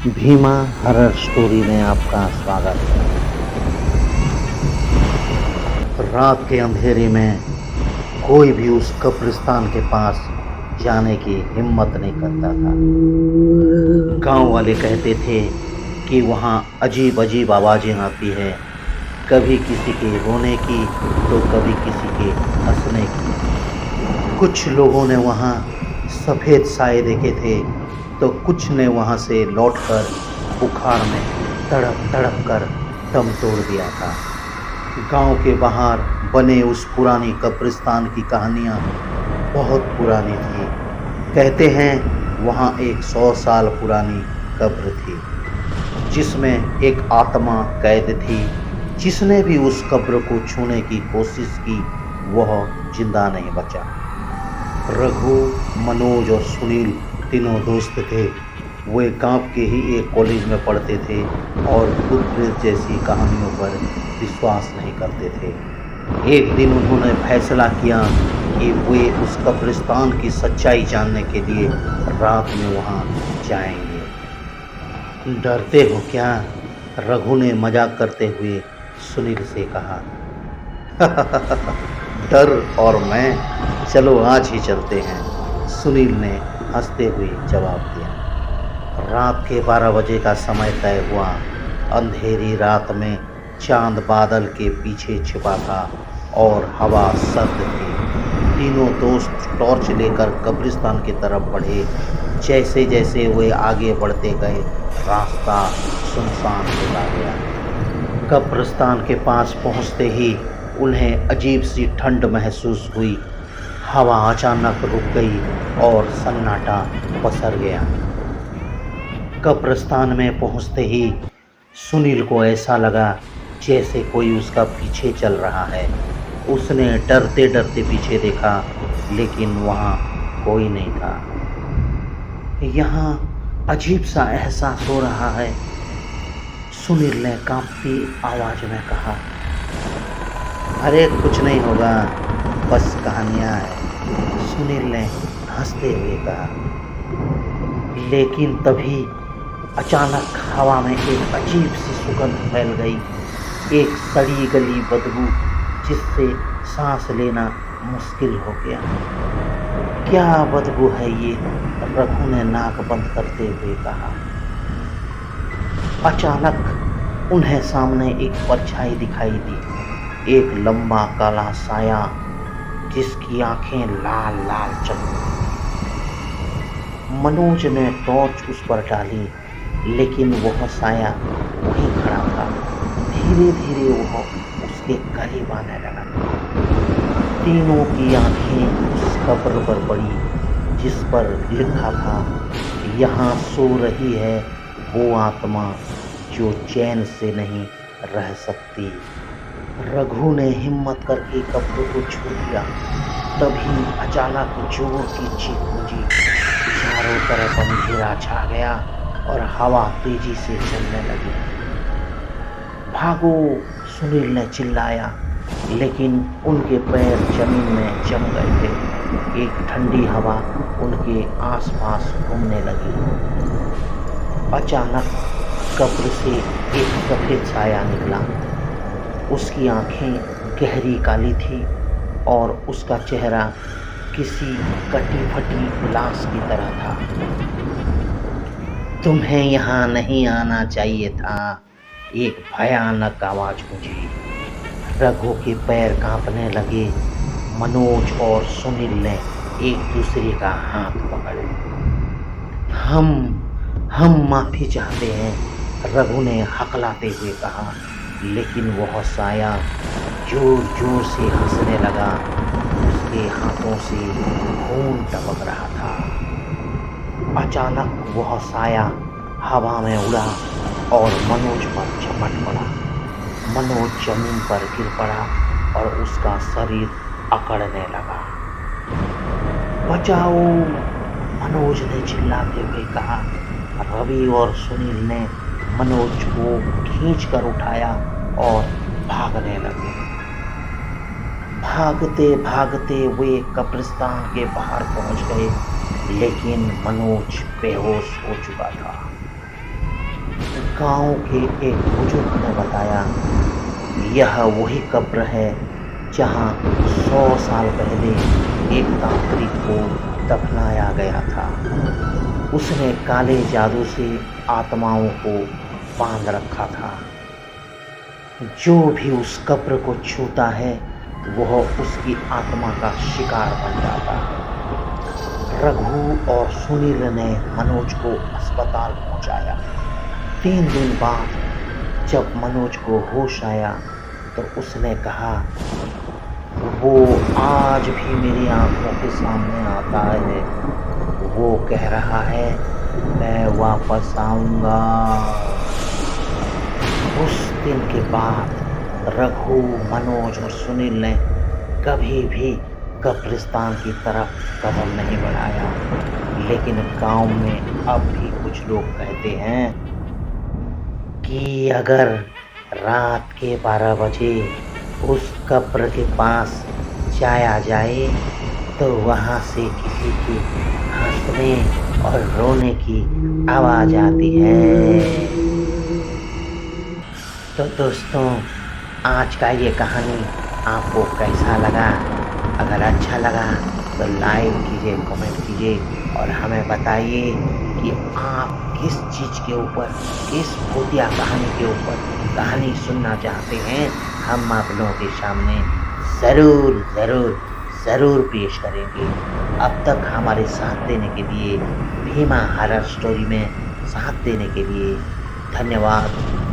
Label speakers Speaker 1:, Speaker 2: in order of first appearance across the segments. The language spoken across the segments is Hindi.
Speaker 1: भीमा हॉरर स्टोरी में आपका स्वागत है। रात के अंधेरे में कोई भी उस कब्रिस्तान के पास जाने की हिम्मत नहीं करता था। गांव वाले कहते थे कि वहाँ अजीब अजीब आवाज़ें आती है, कभी किसी के रोने की तो कभी किसी के हंसने की। कुछ लोगों ने वहाँ सफ़ेद साए देखे थे तो कुछ ने वहाँ से लौटकर बुखार में तड़प तड़प कर दम तोड़ दिया था। गांव के बाहर बने उस पुरानी कब्रिस्तान की कहानियाँ बहुत पुरानी थी। कहते हैं वहाँ एक 100 साल पुरानी कब्र थी जिसमें एक आत्मा कैद थी। जिसने भी उस कब्र को छूने की कोशिश की वह जिंदा नहीं बचा। रघु, मनोज और सुनील तीनों दोस्त थे। वे गांव के ही एक कॉलेज में पढ़ते थे और भूत प्रेत जैसी कहानियों पर विश्वास नहीं करते थे। एक दिन उन्होंने फैसला किया कि वे उस कब्रिस्तान की सच्चाई जानने के लिए रात में वहां जाएंगे। डरते हो क्या? रघु ने मजाक करते हुए सुनील से कहा। डर और मैं, चलो आज ही चलते हैं, सुनील ने हंसते हुए जवाब दिया। रात के 12 बजे का समय तय हुआ। अंधेरी रात में चांद बादल के पीछे छिपा था और हवा सर्द थी। तीनों दोस्त टॉर्च लेकर कब्रिस्तान की तरफ बढ़े। जैसे जैसे वे आगे बढ़ते गए रास्ता सुनसान होता गया। कब्रिस्तान के पास पहुंचते ही उन्हें अजीब सी ठंड महसूस हुई। हवा अचानक रुक गई और सन्नाटा पसर गया। कब्रिस्तान में पहुंचते ही सुनील को ऐसा लगा जैसे कोई उसका पीछे चल रहा है। उसने डरते डरते पीछे देखा लेकिन वहाँ कोई नहीं था। यहाँ अजीब सा एहसास हो रहा है, सुनील ने कांपती आवाज में कहा। अरे कुछ नहीं होगा, बस कहानियाँ हैं, सुनील ने हंसते हुए कहा। लेकिन तभी अचानक हवा में एक अजीब सी सुगंध फैल गई, एक सड़ी गली बदबू जिससे सांस लेना मुश्किल हो गया। क्या बदबू है ये? रघु ने नाक बंद करते हुए कहा। अचानक उन्हें सामने एक परछाई दिखाई दी, एक लंबा काला साया जिसकी आंखें लाल लाल चमकती थी। मनोज ने टॉर्च उस पर डाली लेकिन वह साया वहीं खड़ा था। धीरे धीरे वह उसके करीब आने लगा। तीनों की आंखें उस कब्र पर पड़ी जिस पर लिखा था, यहाँ सो रही है वो आत्मा जो चैन से नहीं रह सकती। रघु ने हिम्मत करके कब्र को छू लिया। तभी अचानक जोर की चीख गूंजी। चारों तरफ अंधेरा छा गया और हवा तेजी से चलने लगी। भागो, सुनील ने चिल्लाया, लेकिन उनके पैर जमीन में जम गए थे। एक ठंडी हवा उनके आसपास घूमने लगी। अचानक कब्र से एक सफेद साया निकला। उसकी आंखें गहरी काली थी और उसका चेहरा किसी कटी फटी लाश की तरह था। तुम्हें यहाँ नहीं आना चाहिए था, एक भयानक आवाज गूंजी। रघु के पैर कांपने लगे। मनोज और सुनील ने एक दूसरे का हाथ पकड़े। हम माफी चाहते हैं, रघु ने हकलाते हुए कहा। लेकिन वह साया जोर जोर से हंसने लगा। उसके हाथों से खून टपक रहा था। अचानक वह साया हवा में उड़ा और मनोज पर झपट पड़ा। मनोज जमीन पर गिर पड़ा और उसका शरीर अकड़ने लगा। बचाओ, मनोज ने चिल्लाते हुए कहा। रवि और सुनील ने मनोज को खींचकर उठाया और भागने लगे। भागते भागते वे कब्रिस्तान के बाहर पहुंच गए, लेकिन मनोज बेहोश हो चुका था। गांव के एक बुजुर्ग ने बताया, यह वही कब्र है जहां 100 साल पहले एक तांत्रिक को दफनाया गया था। उसने काले जादू से आत्माओं को बांध रखा था। जो भी उस कब्र को छूता है वह उसकी आत्मा का शिकार बन जाता है। रघु और सुनील ने मनोज को अस्पताल पहुंचाया। 3 दिन बाद जब मनोज को होश आया तो उसने कहा, वो आज भी मेरी आंखों के सामने आता है। वो कह रहा है, मैं वापस आऊंगा। उस दिन के बाद रघु, मनोज और सुनील ने कभी भी कब्रिस्तान की तरफ कदम नहीं बढ़ाया। लेकिन गांव में अब भी कुछ लोग कहते हैं कि अगर रात के 12 बजे उस कब्र के पास जाया जाए तो वहां से किसी की हंसने और रोने की आवाज आती है। तो दोस्तों, आज का ये कहानी आपको कैसा लगा? अगर अच्छा लगा तो लाइक कीजिए, कमेंट कीजिए और हमें बताइए कि आप किस चीज़ के ऊपर, किस भूतिया कहानी के ऊपर कहानी सुनना चाहते हैं। हम आप लोगों के सामने ज़रूर ज़रूर ज़रूर पेश करेंगे। अब तक हमारे साथ देने के लिए, भीमा हॉरर स्टोरी में साथ देने के लिए धन्यवाद,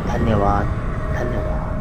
Speaker 1: धन्यवाद, धन्यवाद।